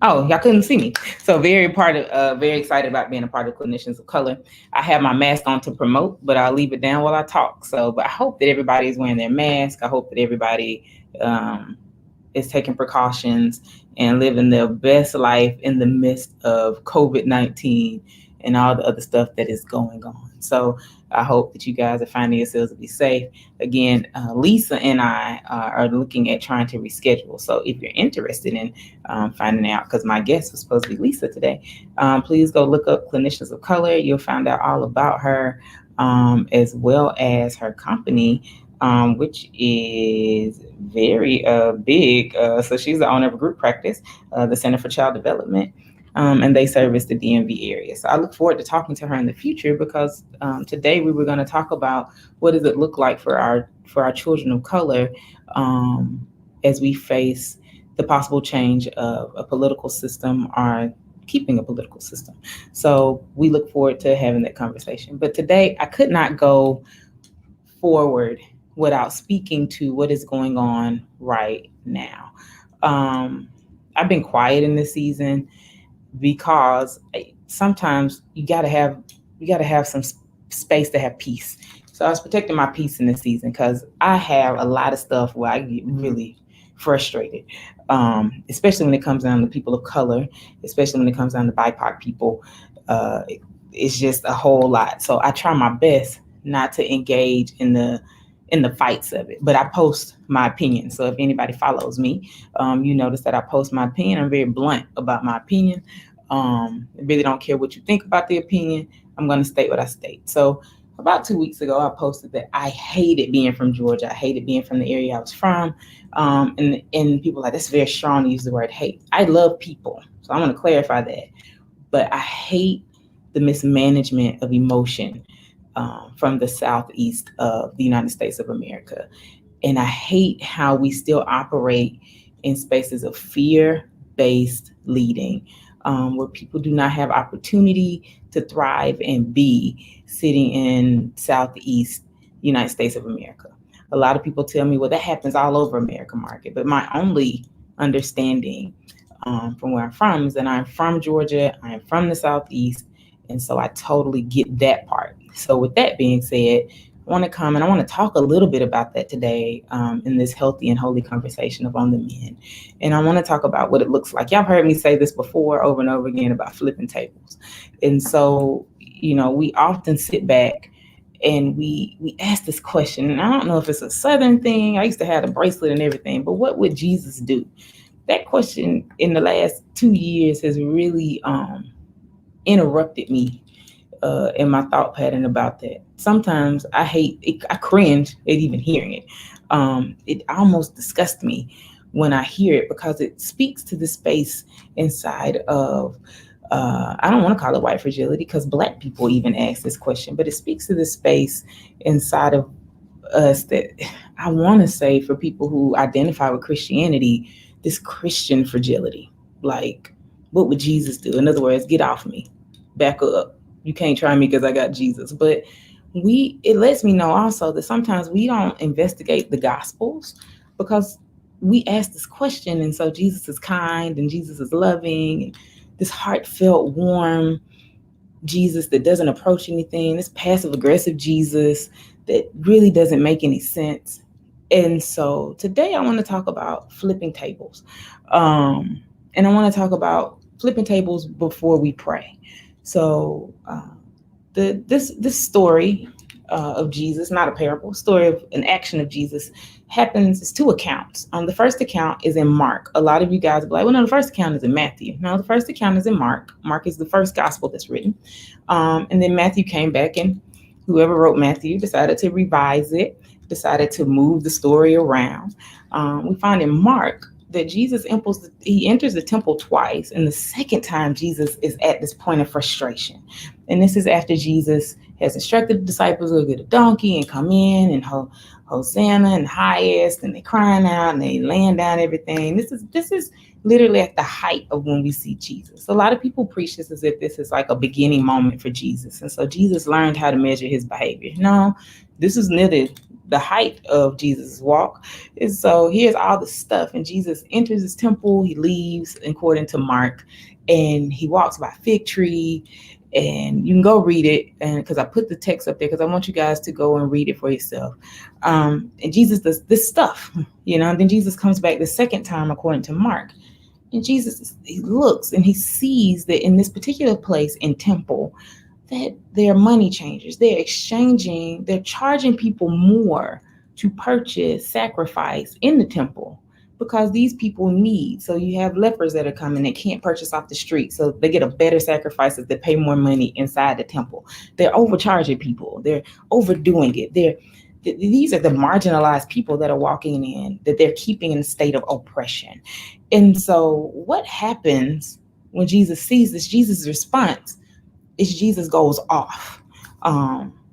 Oh, y'all couldn't see me. So very excited about being a part of Clinicians of Color. I have my mask on to promote, but I'll leave it down while I talk. So, but I hope that everybody is wearing their mask. I hope that everybody is taking precautions and living their best life in the midst of COVID-19 and all the other stuff that is going on. So I hope that you guys are finding yourselves to be safe. Again, Lisa and I are looking at trying to reschedule. So if you're interested in finding out, because my guest was supposed to be Lisa today, please go look up Clinicians of Color. You'll find out all about her, as well as her company, which is very big. So she's the owner of a group practice, the Center for Child Development, and they service the DMV area. So I look forward to talking to her in the future because today we were going to talk about what does it look like for our children of color as we face the possible change of a political system or keeping a political system. So we look forward to having that conversation. But today I could not go forward without speaking to what is going on right now. Um, I've been quiet in this season because sometimes you gotta have some space to have peace. So I was protecting my peace in this season because I have a lot of stuff where I get really frustrated, especially when it comes down to people of color, especially when it comes down to BIPOC people. It's just a whole lot. So I try my best not to engage in the fights of it, but I post my opinion. So if anybody follows me, you notice that I post my opinion. I'm very blunt about my opinion. I really don't care what you think about the opinion. I'm going to state what I state. So about 2 weeks ago, I posted that I hated being from Georgia. I hated being from the area I was from. And people are like, that's very strong to use the word hate. I love people. So I want to clarify that. But I hate the mismanagement of emotion from the southeast of the United States of America. And I hate how we still operate in spaces of fear based leading, where people do not have opportunity to thrive and be sitting in southeast United States of America. A lot of people tell me, well, that happens all over America market. But my only understanding from where I'm from is that I'm from Georgia, I am from the southeast, and so I totally get that part. So with that being said, I want to come and I want to talk a little bit about that today in this healthy and holy conversation of On the Men. And I want to talk about what it looks like. Y'all have heard me say this before over and over again about flipping tables. And so, we often sit back and we ask this question. And I don't know if it's a Southern thing. I used to have a bracelet and everything, but what would Jesus do? That question in the last 2 years has really interrupted me in my thought pattern about that. Sometimes I hate it, I cringe at even hearing it. It almost disgusts me when I hear it because it speaks to the space inside of, I don't want to call it white fragility because Black people even ask this question, but it speaks to the space inside of us that I want to say for people who identify with Christianity, this Christian fragility. Like, what would Jesus do? In other words, get off me, back up. You can't try me because I got Jesus. But it lets me know also that sometimes we don't investigate the gospels because we ask this question. And so Jesus is kind and Jesus is loving, and this heartfelt, warm Jesus that doesn't approach anything, this passive aggressive Jesus that really doesn't make any sense. And so today I want to talk about flipping tables. And I want to talk about flipping tables before we pray. So this story of Jesus, not a parable, story of an action of Jesus happens. It's two accounts. The first account is in Mark. A lot of you guys will be like, well, no, the first account is in Matthew. No, the first account is in Mark. Mark is the first gospel that's written. And then Matthew came back, and whoever wrote Matthew decided to revise it, decided to move the story around. We find in Mark that Jesus enters the temple twice, and the second time Jesus is at this point of frustration. And this is after Jesus has instructed the disciples to go get a donkey and come in and Hosanna and highest, and they crying out and they laying down everything. This is literally at the height of when we see Jesus. A lot of people preach this as if this is like a beginning moment for Jesus. And so Jesus learned how to measure his behavior. No, this is neither the height of Jesus' walk. And so here's all the stuff. And Jesus enters his temple, he leaves, according to Mark, and he walks by a fig tree. And you can go read it, and because I put the text up there because I want you guys to go and read it for yourself. And Jesus does this stuff, and then Jesus comes back the second time, according to Mark. And Jesus, he looks and he sees that in this particular place in temple, that they're money changers. They're charging people more to purchase sacrifice in the temple because these people need. So you have lepers that are coming, they can't purchase off the street. So they get a better sacrifice if they pay more money inside the temple. They're overcharging people. They're overdoing it. These are the marginalized people that are walking in, that they're keeping in a state of oppression. And so what happens when Jesus sees this? Jesus' response is Jesus goes off.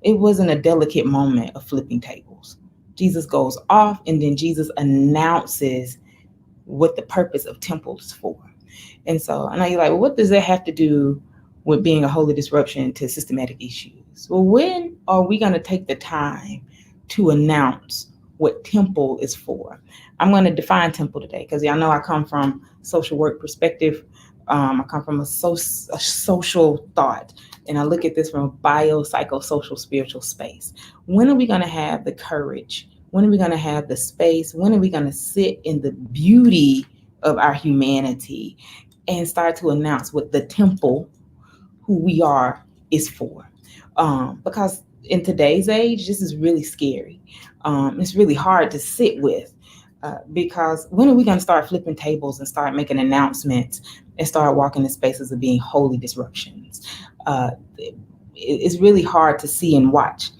It wasn't a delicate moment of flipping tables. Jesus goes off, and then Jesus announces what the purpose of temple is for. And so I know you're like, well, what does that have to do with being a holy disruption to systematic issues? Well, when are we going to take the time to announce what temple is for? I'm going to define temple today because y'all know I come from social work perspective. I come from a social thought, and I look at this from a biopsychosocial spiritual space. When are we going to have the courage? When are we going to have the space? When are we going to sit in the beauty of our humanity and start to announce what the temple, who we are, is for? Because in today's age, this is really scary. It's really hard to sit with. Because when are we going to start flipping tables and start making announcements and start walking in spaces of being holy disruptions? It's really hard to see and watch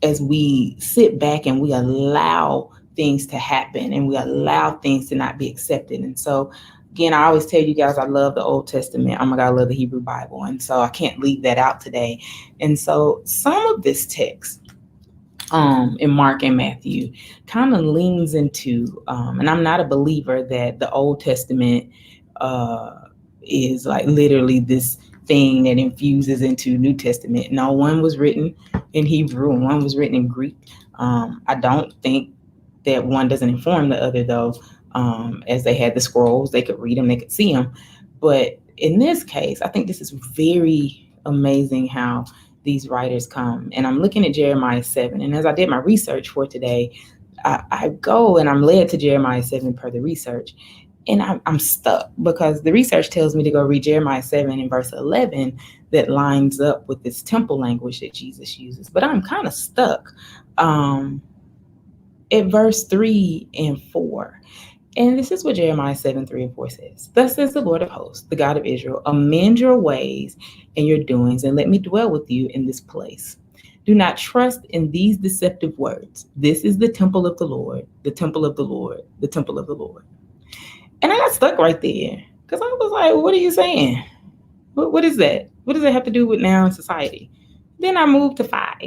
as we sit back and we allow things to happen and we allow things to not be accepted. And so, again, I always tell you guys, I love the Old Testament. Oh my God, I love the Hebrew Bible. And so I can't leave that out today. And so some of this text in Mark and Matthew kind of leans into, and I'm not a believer that the Old Testament is like literally this thing that infuses into New Testament. No, one was written in Hebrew and one was written in Greek. I don't think that one doesn't inform the other, though. As they had the scrolls, they could read them, they could see them. But in this case, I think this is very amazing how these writers come. And I'm looking at Jeremiah 7. And as I did my research for today, I go and I'm led to Jeremiah 7 per the research. And I'm stuck because the research tells me to go read Jeremiah 7 in verse 11 that lines up with this temple language that Jesus uses. But I'm kind of stuck at verse 3 and 4. And this is what Jeremiah 7, 3 and 4 says. Thus says the Lord of hosts, the God of Israel, amend your ways and your doings, and let me dwell with you in this place. Do not trust in these deceptive words. This is the temple of the Lord, the temple of the Lord, the temple of the Lord. And I got stuck right there because I was like, what are you saying? What is that? What does that have to do with now in society? Then I moved to 5,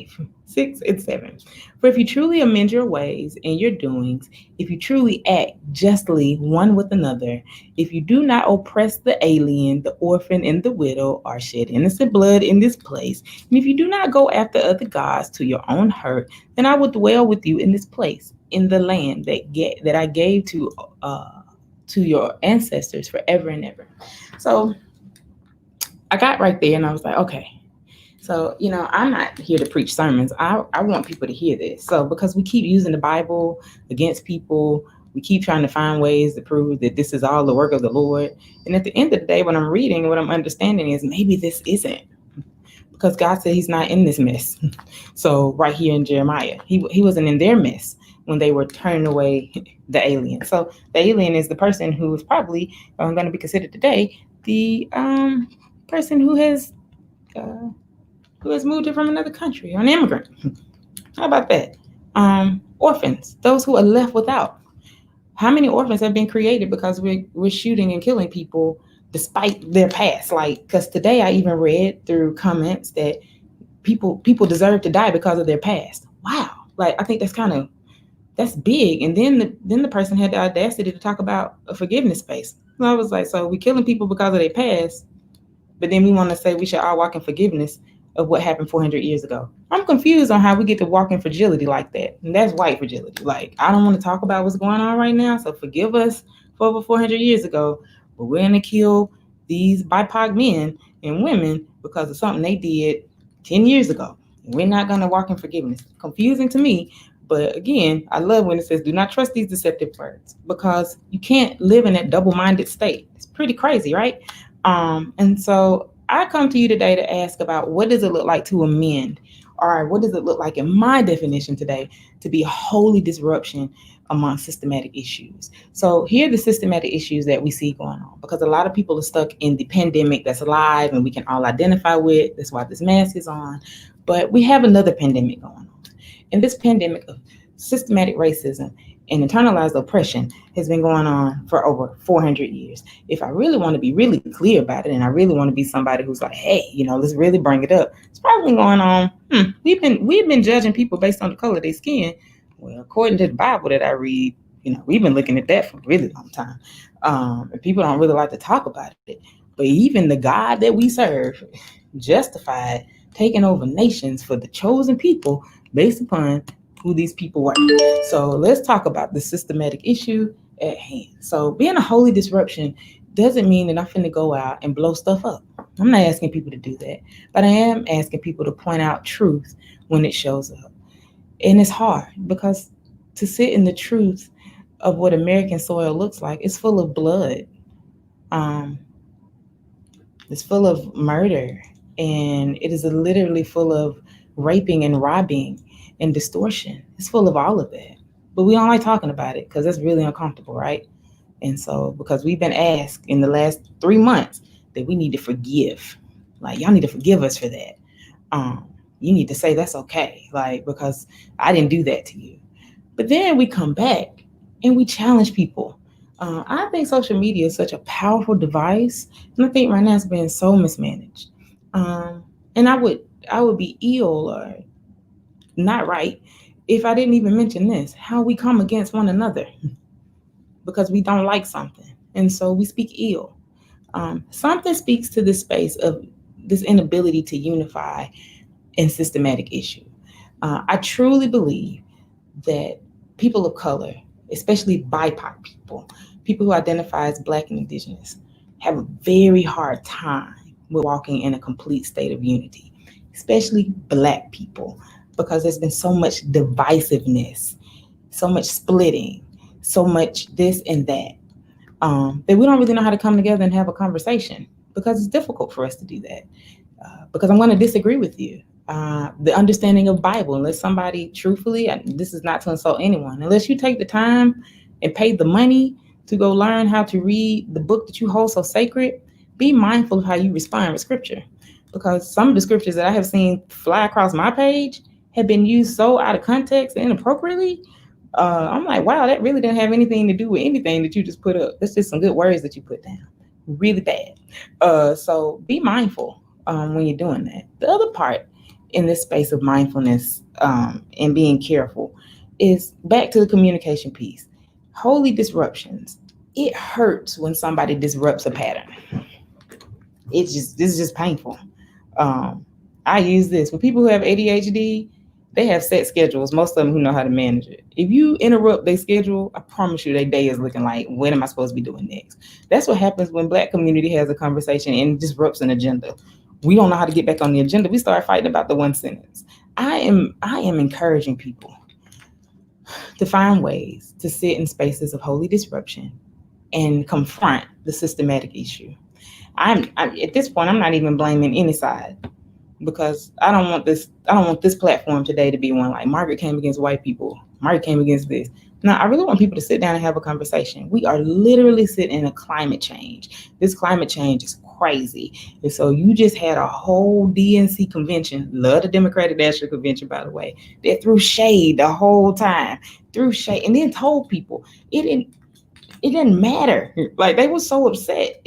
6, and 7. For if you truly amend your ways and your doings, if you truly act justly one with another, if you do not oppress the alien, the orphan, and the widow, or shed innocent blood in this place, and if you do not go after other gods to your own hurt, then I will dwell with you in this place, in the land that I gave to your ancestors forever and ever. So I got right there and I was like, okay. So, I'm not here to preach sermons. I want people to hear this. So because we keep using the Bible against people, we keep trying to find ways to prove that this is all the work of the Lord. And at the end of the day, what I'm reading, what I'm understanding is maybe this isn't. Because God said he's not in this mess. So right here in Jeremiah, he wasn't in their mess when they were turning away the alien. So the alien is the person who is probably going to be considered today the person who has moved here from another country, or an immigrant. How about that? Orphans, those who are left without. How many orphans have been created because we're shooting and killing people despite their past? Like, because today I even read through comments that people deserve to die because of their past. Wow. Like, I think that's big. And then the person had the audacity to talk about a forgiveness space. And I was like, so we're killing people because of their past, but then we want to say we should all walk in forgiveness. of what happened 400 years ago. I'm confused on how we get to walk in fragility like that. And that's white fragility. Like, I don't want to talk about what's going on right now. So forgive us for over 400 years ago, but we're going to kill these BIPOC men and women because of something they did 10 years ago. We're not going to walk in forgiveness. Confusing to me. But again, I love when it says, do not trust these deceptive words, because you can't live in that double-minded state. It's pretty crazy, right? And so I come to you today to ask about, what does it look like to amend? Or what does it look like in my definition today to be a holy disruption among systematic issues? So here are the systematic issues that we see going on, because a lot of people are stuck in the pandemic that's alive and we can all identify with. That's why this mask is on. But we have another pandemic going on. And this pandemic of systematic racism and internalized oppression has been going on for over 400 years. If I really want to be really clear about it, and I really want to be somebody who's like, hey, let's really bring it up, it's probably been going on. We've been judging people based on the color of their skin. Well, according to the Bible that I read, we've been looking at that for a really long time. And people don't really like to talk about it. But even the God that we serve justified taking over nations for the chosen people based upon who these people were. So let's talk about the systematic issue at hand. So being a holy disruption doesn't mean that I'm finna go out and blow stuff up. I'm not asking people to do that, but I am asking people to point out truth when it shows up. And it's hard, because to sit in the truth of what American soil looks like, it's full of blood. It's full of murder, and it is literally full of raping and robbing and distortion. It's full of all of that. But we don't like talking about it because that's really uncomfortable, right? And so, because we've been asked in the last 3 months that we need to forgive. Like, y'all need to forgive us for that. You need to say that's okay, like, because I didn't do that to you. But then we come back and we challenge people. I think social media is such a powerful device, and I think right now it's being so mismanaged. And I would be ill or not right if I didn't even mention this: how we come against one another because we don't like something, and so we speak ill. Something speaks to this space of this inability to unify in systematic issue. I truly believe that people of color, especially BIPOC people who identify as Black and Indigenous, have a very hard time with walking in a complete state of unity, especially Black people, because there's been so much divisiveness, so much splitting, so much this and that, that we don't really know how to come together and have a conversation, because it's difficult for us to do that. Because I'm going to disagree with you. The understanding of Bible, unless somebody truthfully, this is not to insult anyone, unless you take the time and pay the money to go learn how to read the book that you hold so sacred, be mindful of how you respond with scripture. Because some of the scriptures that I have seen fly across my page have been used so out of context and inappropriately. I'm like, wow, that really didn't have anything to do with anything that you just put up. That's just some good words that you put down. Really bad. So be mindful when you're doing that. The other part in this space of mindfulness and being careful is back to the communication piece. Holy disruptions. It hurts when somebody disrupts a pattern. This is just painful. I use this when people who have ADHD, they have set schedules, most of them who know how to manage it. If you interrupt their schedule, I promise you their day is looking like, what am I supposed to be doing next? That's what happens when Black community has a conversation and disrupts an agenda. We don't know how to get back on the agenda. We start fighting about the one sentence. I am encouraging people to find ways to sit in spaces of holy disruption and confront the systematic issue. I'm at this point, I'm not even blaming any side, because I don't want this platform today to be one like Margaret came against white people, Margaret came against this. No, I really want people to sit down and have a conversation. We are literally sitting in a climate change. This climate change is crazy. And so you just had a whole DNC convention, love the Democratic National Convention, by the way, that threw shade the whole time, and then told people it didn't matter. Like, they were so upset.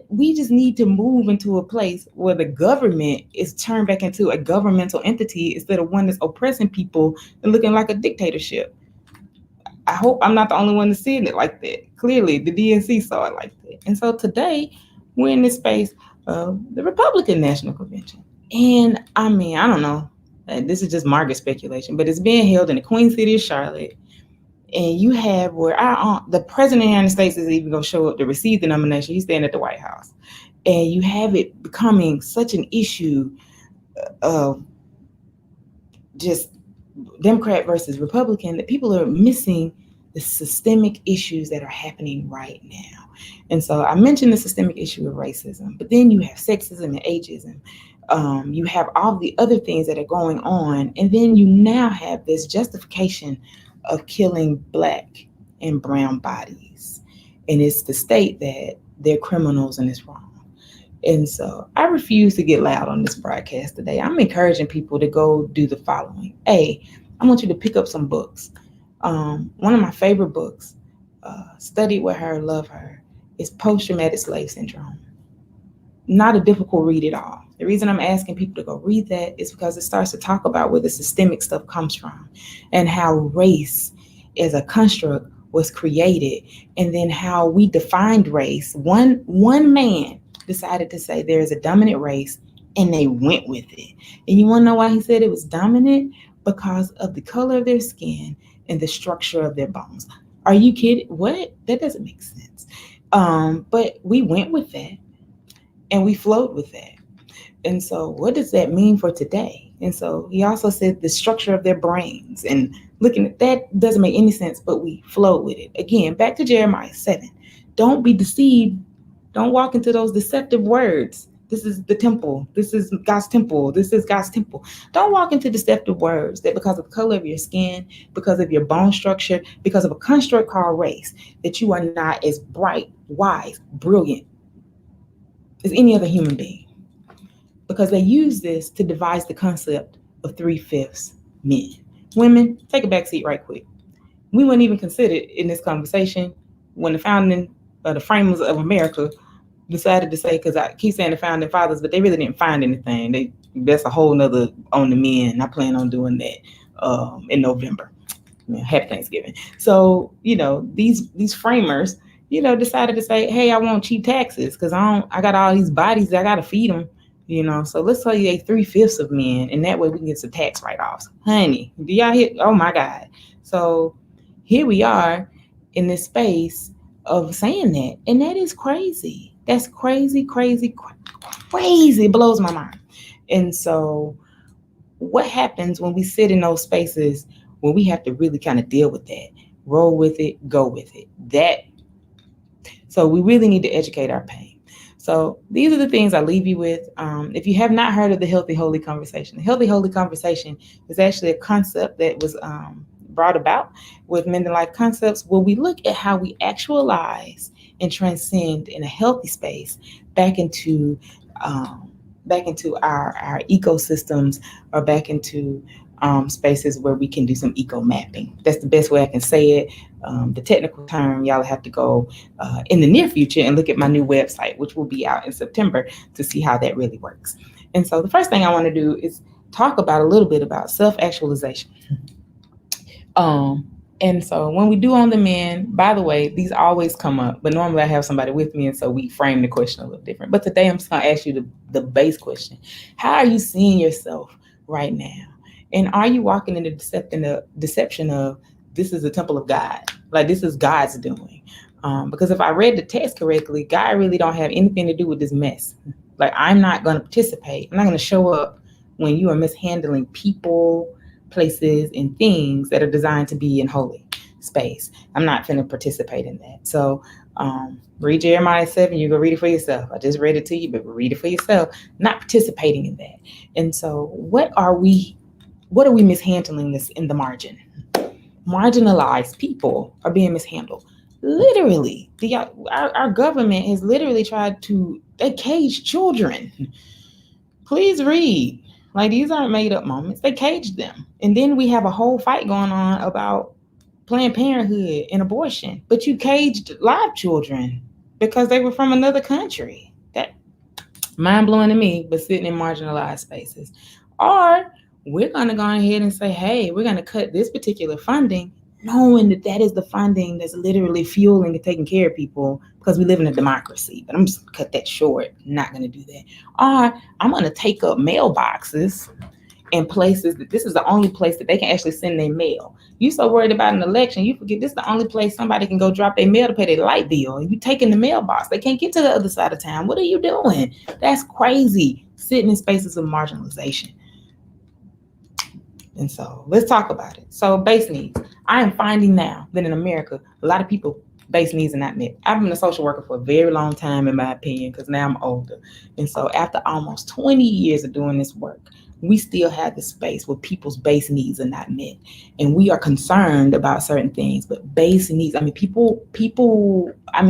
We just need to move into a place where the government is turned back into a governmental entity instead of one that's oppressing people and looking like a dictatorship. I hope I'm not the only one that's seeing it like that. Clearly, the DNC saw it like that. And so today, we're in this space of the Republican National Convention. And I mean, I don't know. This is just Margaret speculation, but it's being held in the Queen City of Charlotte. And you have where the president of the United States is even going to show up to receive the nomination. He's staying at the White House. And you have it becoming such an issue of just Democrat versus Republican that people are missing the systemic issues that are happening right now. And so I mentioned the systemic issue of racism, but then you have sexism and ageism. You have all the other things that are going on. And then you now have this justification of killing Black and brown bodies. And it's to state that they're criminals and it's wrong. And so I refuse to get loud on this broadcast today. I'm encouraging people to go do the following. A, I want you to pick up some books. One of my favorite books, Study With Her, Love Her, is Post-Traumatic Slave Syndrome. Not a difficult read at all. The reason I'm asking people to go read that is because it starts to talk about where the systemic stuff comes from and how race as a construct was created, and then how we defined race. One man decided to say there is a dominant race, and they went with it. And you want to know why he said it was dominant? Because of the color of their skin and the structure of their bones. Are you kidding? What? That doesn't make sense. But we went with that, and we flowed with that. And so what does that mean for today? And so he also said the structure of their brains, and looking at that doesn't make any sense, but we flow with it. Again, back to Jeremiah 7. Don't be deceived. Don't walk into those deceptive words. This is the temple. This is God's temple. This is God's temple. Don't walk into deceptive words that because of the color of your skin, because of your bone structure, because of a construct called race, that you are not as bright, wise, brilliant as any other human being. Because they use this to devise the concept of 3/5 men. Women, take a back seat right quick. We weren't even considered in this conversation when the framers of America decided to say, because I keep saying the founding fathers, but they really didn't find anything. That's a whole nother on the men. I plan on doing that in November. Happy Thanksgiving. So, these framers, decided to say, hey, I want cheap taxes because I got all these bodies, I got to feed them. So let's tell you 3/5 of men, and that way we can get some tax write-offs. Honey, do y'all hear? Oh my God. So here we are in this space of saying that, and that is crazy. That's crazy. It blows my mind. And so what happens when we sit in those spaces when we have to really kind of deal with that, roll with it, go with it? So we really need to educate our pain. So these are the things I leave you with. If you have not heard of the Healthy Holy Conversation, the Healthy Holy Conversation is actually a concept that was brought about with Mending Life Concepts, where we look at how we actualize and transcend in a healthy space back into our ecosystems, or back into spaces where we can do some eco mapping. That's the best way I can say it. The technical term, y'all have to go in the near future and look at my new website, which will be out in September, to see how that really works. And so the first thing I want to do is talk about a little bit about self-actualization. And so when we do on the men, by the way, these always come up, but normally I have somebody with me, and so we frame the question a little different. But today I'm just going to ask you the base question. How are you seeing yourself right now? And are you walking in the deception of this is the temple of God? Like this is God's doing. Because if I read the text correctly, God really don't have anything to do with this mess. Like I'm not going to participate. I'm not going to show up when you are mishandling people, places, and things that are designed to be in holy space. I'm not going to participate in that. So read Jeremiah 7. You go read it for yourself. I just read it to you, but read it for yourself. Not participating in that. And so what are we mishandling this in the margin? Marginalized people are being mishandled. Literally, our government has literally they cage children. Please read. Like, these aren't made up moments. They caged them. And then we have a whole fight going on about Planned Parenthood and abortion. But you caged live children because they were from another country. That mind-blowing to me, but sitting in marginalized spaces. Or we're going to go ahead and say, hey, we're going to cut this particular funding. knowing that that is the funding that's literally fueling and taking care of people because we live in a democracy. But I'm just gonna cut that short. I'm not gonna do that. Or I'm gonna take up mailboxes in places that this is the only place that they can actually send their mail. You so worried about an election, you forget this is the only place somebody can go drop their mail to pay their light bill. And you taking the mailbox. They can't get to the other side of town. What are you doing? That's crazy. Sitting in spaces of marginalization. And so let's talk about it. So base needs. I am finding now that in America, a lot of people base needs are not met. I've been a social worker for a very long time, in my opinion, because now I'm older. And so after almost 20 years of doing this work, we still have the space where people's base needs are not met. And we are concerned about certain things, but base needs, I mean,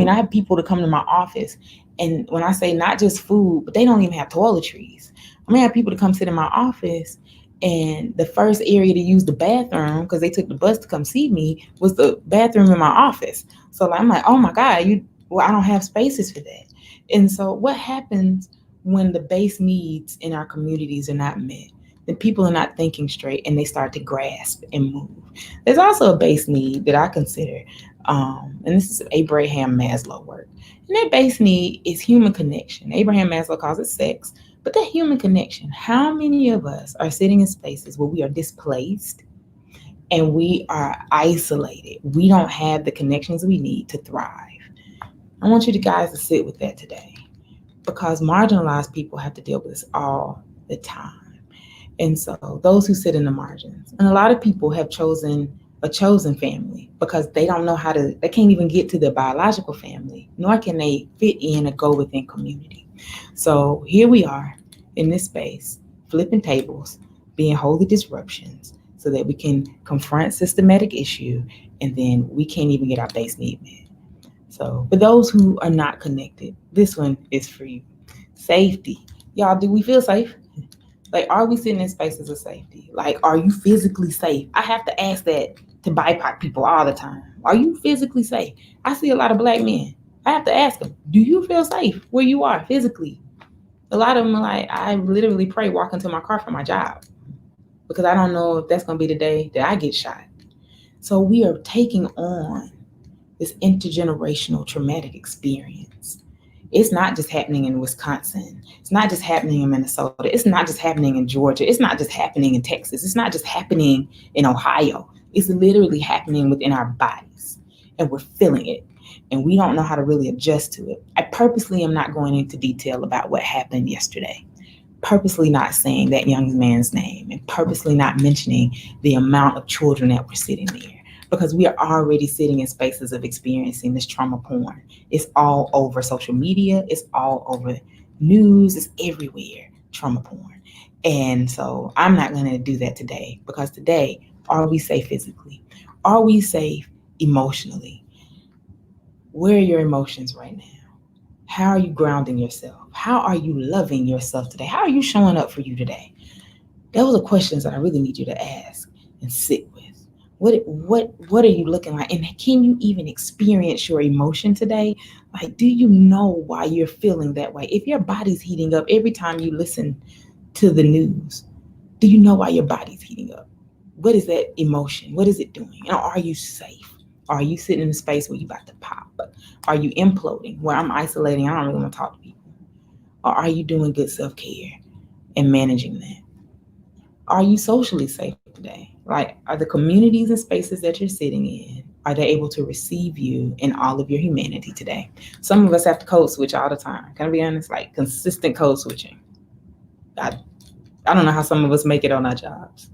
I have people that come to my office, and when I say not just food, but they don't even have toiletries. I mean, I have people to come sit in my office, and the first area to use the bathroom, because they took the bus to come see me, was the bathroom in my office. So I'm like, oh my God, I don't have spaces for that. And so what happens when the base needs in our communities are not met? Then people are not thinking straight and they start to grasp and move. There's also a base need that I consider, and this is Abraham Maslow work. And that base need is human connection. Abraham Maslow calls it sex, but that human connection. How many of us are sitting in spaces where we are displaced and we are isolated? We don't have the connections we need to thrive. I want you guys to sit with that today, because marginalized people have to deal with this all the time. And so those who sit in the margins, and a lot of people have chosen a chosen family because they don't know they can't even get to their biological family, nor can they fit in or go within community. So here we are in this space, flipping tables, being holy disruptions so that we can confront systematic issue, and then we can't even get our base need met. So for those who are not connected, this one is for you. Safety. Y'all, do we feel safe? Like, are we sitting in spaces of safety? Like, are you physically safe? I have to ask that to BIPOC people all the time. Are you physically safe? I see a lot of Black men. I have to ask them, do you feel safe where you are physically? A lot of them are like, I literally pray walking to my car for my job because I don't know if that's going to be the day that I get shot. So we are taking on this intergenerational traumatic experience. It's not just happening in Wisconsin. It's not just happening in Minnesota. It's not just happening in Georgia. It's not just happening in Texas. It's not just happening in Ohio. It's literally happening within our bodies, and we're feeling it, and we don't know how to really adjust to it. I purposely am not going into detail about what happened yesterday, purposely not saying that young man's name, and purposely not mentioning the amount of children that were sitting there, because we are already sitting in spaces of experiencing this trauma porn. It's all over social media. It's all over news. It's everywhere, trauma porn. And so I'm not going to do that today, because today, are we safe physically? Are we safe emotionally? Where are your emotions right now? How are you grounding yourself? How are you loving yourself today? How are you showing up for you today? Those are questions that I really need you to ask and sit with. What are you looking like? And can you even experience your emotion today? Like, do you know why you're feeling that way? If your body's heating up every time you listen to the news, do you know why your body's heating up? What is that emotion? What is it doing? And are you safe? Are you sitting in a space where you're about to pop? Are you imploding, where I'm isolating, I don't really want to talk to people? Or are you doing good self-care and managing that? Are you socially safe today? Like, are the communities and spaces that you're sitting in, are they able to receive you in all of your humanity today? Some of us have to code switch all the time. Can I be honest? Like, consistent code switching. I don't know how some of us make it on our jobs.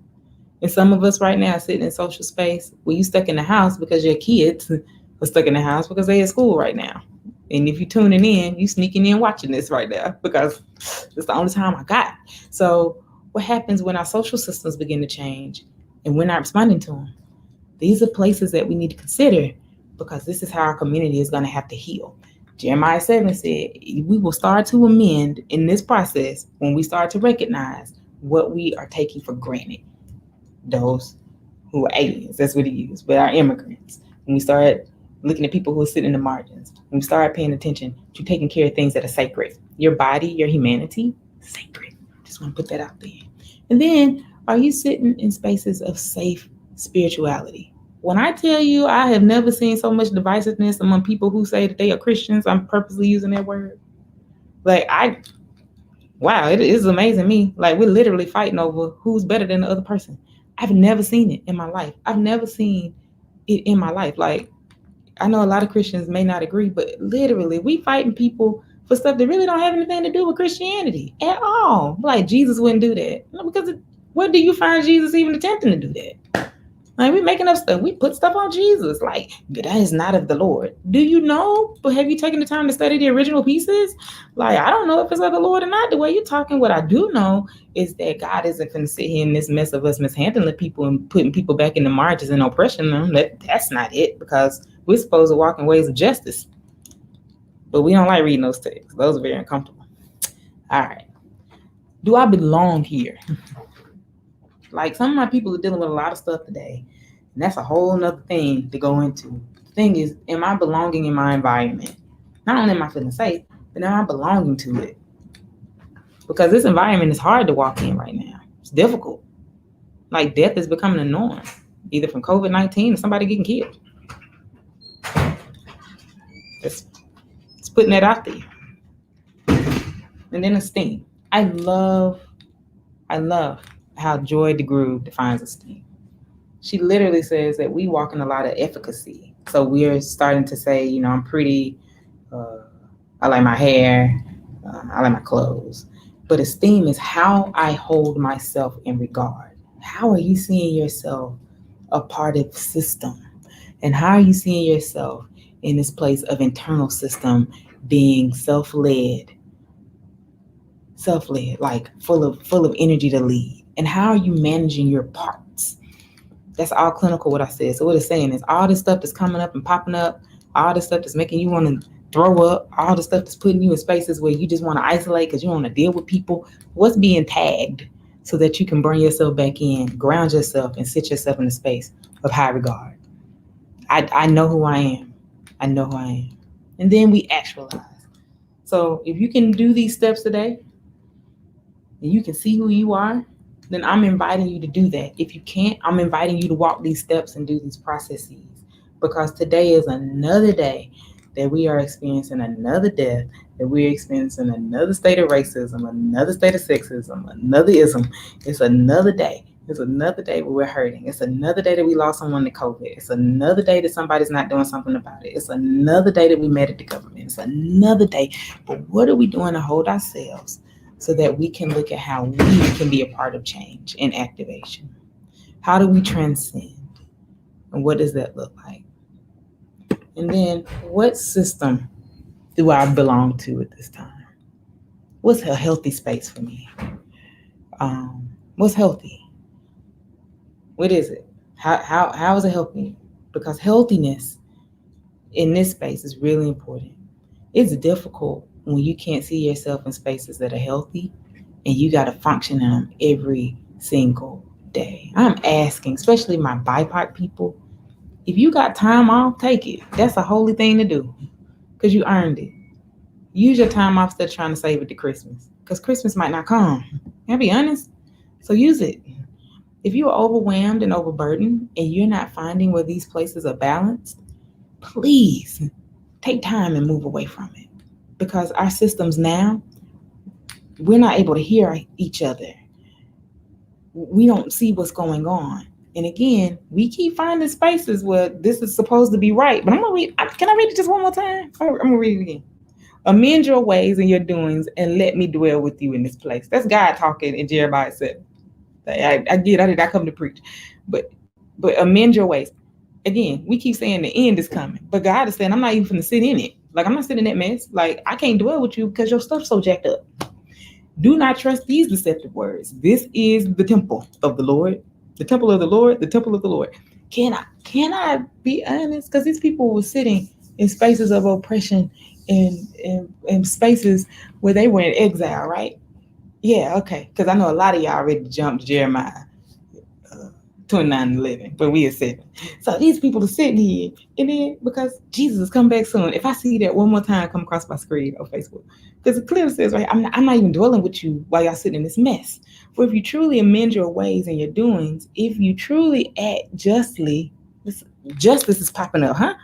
And some of us right now sitting in social space where you stuck in the house because your kids are stuck in the house because they're at school right now. And if you're tuning in, you sneaking in watching this right now because it's the only time I got. So what happens when our social systems begin to change and we're not responding to them? These are places that we need to consider, because this is how our community is going to have to heal. Jeremiah 7 said, we will start to amend in this process when we start to recognize what we are taking for granted. Those who are aliens, that's what he used, but our immigrants. When we start looking at people who are sitting in the margins, when we start paying attention to taking care of things that are sacred, your body, your humanity, sacred. Just want to put that out there. And then, are you sitting in spaces of safe spirituality? When I tell you I have never seen so much divisiveness among people who say that they are Christians, I'm purposely using that word. Like wow, it is amazing me. Like we're literally fighting over who's better than the other person. I've never seen it in my life. I've never seen it in my life. Like I know a lot of Christians may not agree, but literally we fighting people for stuff that really don't have anything to do with Christianity at all. Like Jesus wouldn't do that. No, because where do you find Jesus even attempting to do that? Like we making up stuff. We put stuff on Jesus. Like that is not of the Lord. Do you know? But have you taken the time to study the original pieces? Like I don't know if it's of the Lord or not. The way you're talking, what I do know is that God isn't going to sit here in this mess of us mishandling people and putting people back in the margins and oppression them. That's not it, because we're supposed to walk in ways of justice. But we don't like reading those texts. Those are very uncomfortable. All right. Do I belong here? Like some of my people are dealing with a lot of stuff today. And that's a whole nother thing to go into. The thing is, am I belonging in my environment? Not only am I feeling safe, but am I belonging to it? Because this environment is hard to walk in right now. It's difficult. Like death is becoming a norm, either from COVID-19 or somebody getting killed. It's putting that out there. And then esteem. I love how Joy DeGruy defines esteem. She literally says that we walk in a lot of efficacy. So we're starting to say, I'm pretty, I like my hair, I like my clothes. But esteem is how I hold myself in regard. How are you seeing yourself a part of system? And how are you seeing yourself in this place of internal system being self-led, like full of energy to lead? And how are you managing your parts? That's all clinical what I said. So what it's saying is all this stuff that's coming up and popping up, all this stuff that's making you want to throw up, all the stuff that's putting you in spaces where you just want to isolate because you want to deal with people. What's being tagged so that you can bring yourself back in, ground yourself, and sit yourself in a space of high regard? I know who I am. I know who I am. And then we actualize. So if you can do these steps today, and you can see who you are, then I'm inviting you to do that. If you can't, I'm inviting you to walk these steps and do these processes, because today is another day that we are experiencing another death, that we're experiencing another state of racism, another state of sexism, another ism. It's another day. It's another day where we're hurting. It's another day that we lost someone to COVID. It's another day that somebody's not doing something about it. It's another day that we mad at the government. It's another day. But what are we doing to hold ourselves so that we can look at how we can be a part of change and activation? How do we transcend? And what does that look like? And then what system do I belong to at this time? What's a healthy space for me? What's healthy? What is it? How is it helping? Because healthiness in this space is really important. It's difficult when you can't see yourself in spaces that are healthy and you got to function in them every single day. I'm asking, especially my BIPOC people, if you got time off, take it. That's a holy thing to do because you earned it. Use your time off instead of trying to save it to Christmas, because Christmas might not come. Can I be honest? So use it. If you are overwhelmed and overburdened and you're not finding where these places are balanced, please take time and move away from it, because our systems now, we're not able to hear each other. We don't see what's going on. And again, we keep finding spaces where this is supposed to be right. But I'm going to read, can I read it just one more time? I'm going to read it again. Amend your ways and your doings and let me dwell with you in this place. That's God talking in Jeremiah 7. I did not come to preach. But amend your ways. Again, we keep saying the end is coming. But God is saying, I'm not even going to sit in it. Like, I'm not sitting in that mess. Like, I can't dwell with you because your stuff's so jacked up. Do not trust these deceptive words. This is the temple of the Lord. The temple of the Lord, the temple of the Lord. Can I be honest? Because these people were sitting in spaces of oppression and spaces where they were in exile, right? Yeah, okay. Because I know a lot of y'all already jumped Jeremiah 29:11, but we are 7. So these people are sitting here, and then because Jesus is coming back soon, if I see that one more time come across my screen on Facebook, because it clearly says, right, I'm not even dwelling with you while y'all sitting in this mess. For if you truly amend your ways and your doings, if you truly act justly, justice is popping up, huh?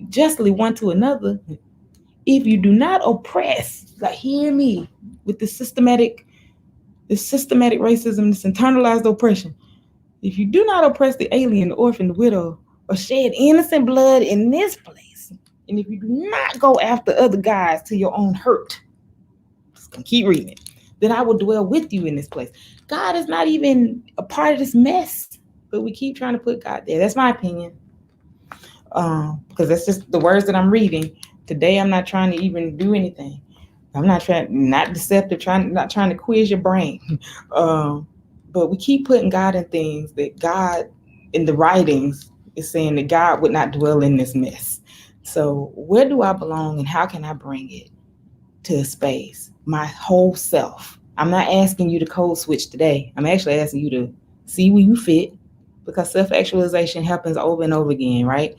Justly one to another. If you do not oppress, like hear me, with this systematic racism, this internalized oppression. If you do not oppress the alien, the orphan, the widow, or shed innocent blood in this place, and if you do not go after other guys to your own hurt, just gonna keep reading it, then I will dwell with you in this place. God is not even a part of this mess, but we keep trying to put God there. That's my opinion. Because that's just the words that I'm reading. Today, I'm not trying to even do anything. I'm not trying, not deceptive, not trying to quiz your brain. But we keep putting God in things that God, in the writings, is saying that God would not dwell in this mess. So where do I belong and how can I bring it to a space? My whole self. I'm not asking you to code switch today. I'm actually asking you to see where you fit, because self-actualization happens over and over again, right?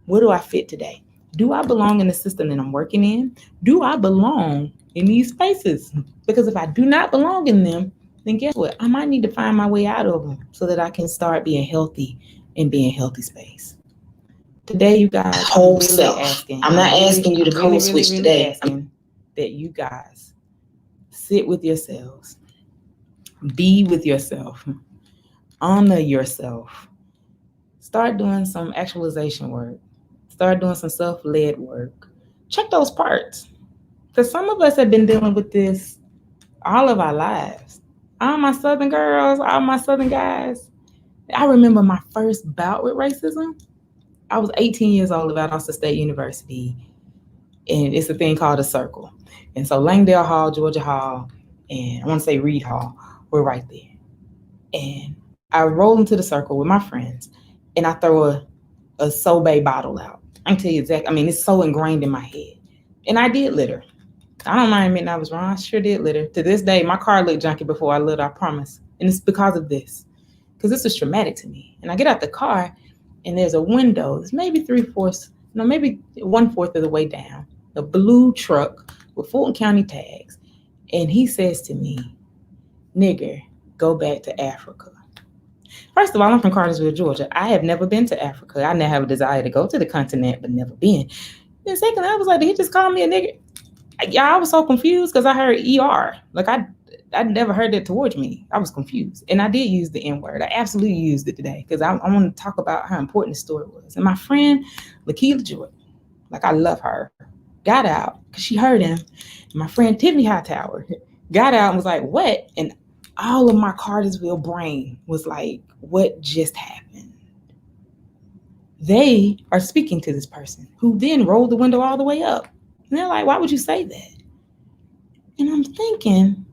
Where do I fit today? Do I belong in the system that I'm working in? Do I belong in these spaces? Because if I do not belong in them, then guess what? I might need to find my way out of them so that I can start being healthy and be in healthy space. Today, you guys, whole really self. I'm not asking you to code switch today. Asking that you guys sit with yourselves, be with yourself, honor yourself, start doing some actualization work, start doing some self-led work. Check those parts. Because some of us have been dealing with this all of our lives. All my Southern girls, all my Southern guys. I remember my first bout with racism. I was 18 years old at Valdosta State University, and it's a thing called a circle. And so Langdale Hall, Georgia Hall, and I want to say Reed Hall were right there. And I roll into the circle with my friends, and I throw a Sobe bottle out. I can tell you exactly. I mean, it's so ingrained in my head. And I did litter. I don't mind admitting I was wrong. I sure did litter. To this day, my car looked junky before I lit, I promise. And it's because of this. Because this was traumatic to me. And I get out the car, and there's a window. It's maybe 3/4, no, maybe 1/4 of the way down. A blue truck with Fulton County tags. And he says to me, "Nigger, go back to Africa." First of all, I'm from Cartersville, Georgia. I have never been to Africa. I never have a desire to go to the continent, but never been. Then secondly, I was like, did he just call me a nigger? Yeah, I was so confused because I heard ER. Like I never heard that towards me. I was confused. And I did use the N word. I absolutely used it today because I want to talk about how important the story was. And my friend, Lakeela Jordan, like I love her, got out because she heard him. And my friend Tiffany Hightower got out and was like, what? And all of my Cartersville brain was like, what just happened? They are speaking to this person who then rolled the window all the way up. And they're like, why would you say that? And I'm thinking,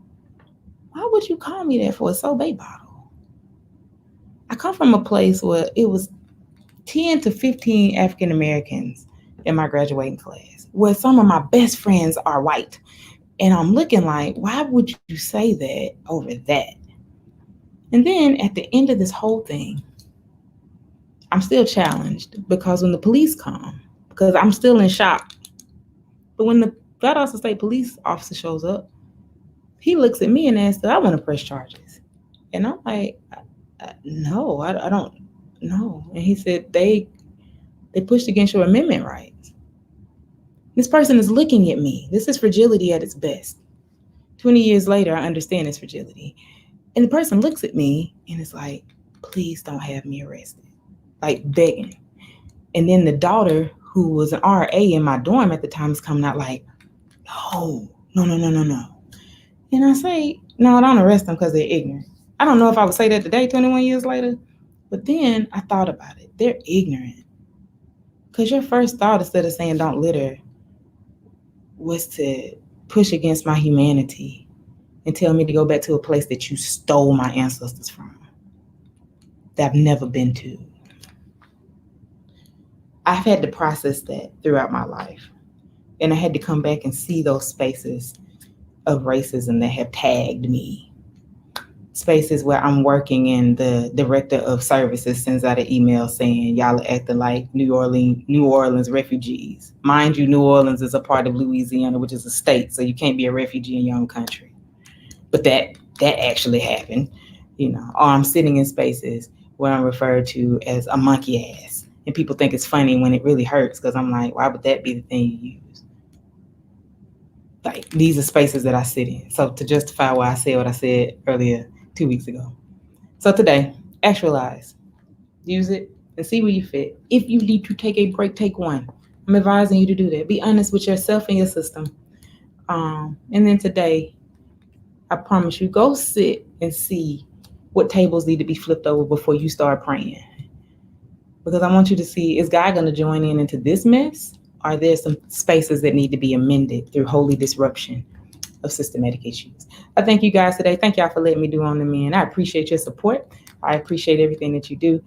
why would you call me that for a Sobe bottle? I come from a place where it was 10 to 15 African Americans in my graduating class, where some of my best friends are white. And I'm looking like, why would you say that over that? And then at the end of this whole thing, I'm still challenged because when the police come, because I'm still in shock, but when the Valdosta State police officer shows up, he looks at me and asks, "Do I want to press charges?" And I'm like, "No, I don't know." And he said, "They pushed against your amendment rights." This person is looking at me. This is fragility at its best. 20 years later, I understand this fragility. And the person looks at me and is like, "Please don't have me arrested." Like begging. And then the daughter, who was an RA in my dorm at the time, is coming out like, no. And I say, no, don't arrest them because they're ignorant. I don't know if I would say that today, 21 years later, but then I thought about it. They're ignorant. Because your first thought, instead of saying don't litter, was to push against my humanity and tell me to go back to a place that you stole my ancestors from, that I've never been to. I've had to process that throughout my life. And I had to come back and see those spaces of racism that have tagged me. Spaces where I'm working and the director of services sends out an email saying, y'all are acting like New Orleans refugees. Mind you, New Orleans is a part of Louisiana, which is a state, so you can't be a refugee in your own country. But that actually happened, you know. Or I'm sitting in spaces where I'm referred to as a monkey ass. And people think it's funny when it really hurts, because I'm like, why would that be the thing you use? Like, these are spaces that I sit in. So to justify why I said what I said earlier 2 weeks ago. So today, actualize, use it, and see where you fit. If you need to take a break, take one. I'm advising you to do that. Be honest with yourself and your system. And then today, I promise you, go sit and see what tables need to be flipped over before you start praying. Because I want you to see, is God going to join in into this mess? Are there some spaces that need to be amended through holy disruption of systematic issues? I thank you guys today. Thank y'all for letting me do On the Men. I appreciate your support. I appreciate everything that you do.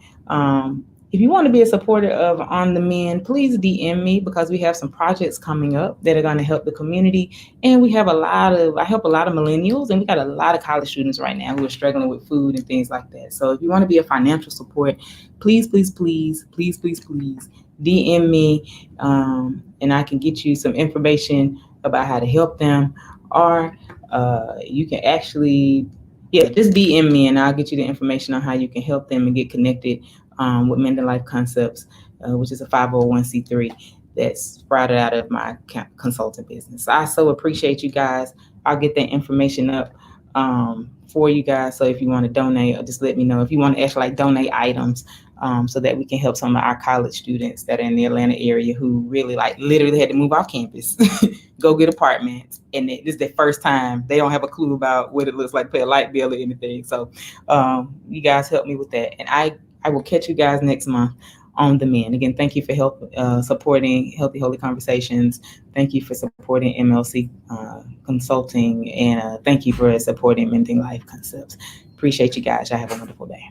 If you want to be a supporter of On the Men, please DM me, because we have some projects coming up that are going to help the community. And we have I help a lot of millennials, and we got a lot of college students right now who are struggling with food and things like that. So if you want to be a financial support, please, please, please, please, please, please DM me, and I can get you some information about how to help them. Or you can actually, just DM me and I'll get you the information on how you can help them and get connected with Mending Life Concepts, which is a 501c3 that's sprouted out of my consulting business. I so appreciate you guys. I'll get that information up for you guys. So if you want to donate, just let me know. If you want to actually like donate items, so that we can help some of our college students that are in the Atlanta area who really like literally had to move off campus, go get apartments, and this is their first time. They don't have a clue about what it looks like, pay a light bill or anything. So you guys help me with that, and I will catch you guys next month on the Men. Again, thank you for supporting Healthy Holy Conversations. Thank you for supporting MLC Consulting, and thank you for supporting Mending Life Concepts. Appreciate you guys. Y'all have a wonderful day.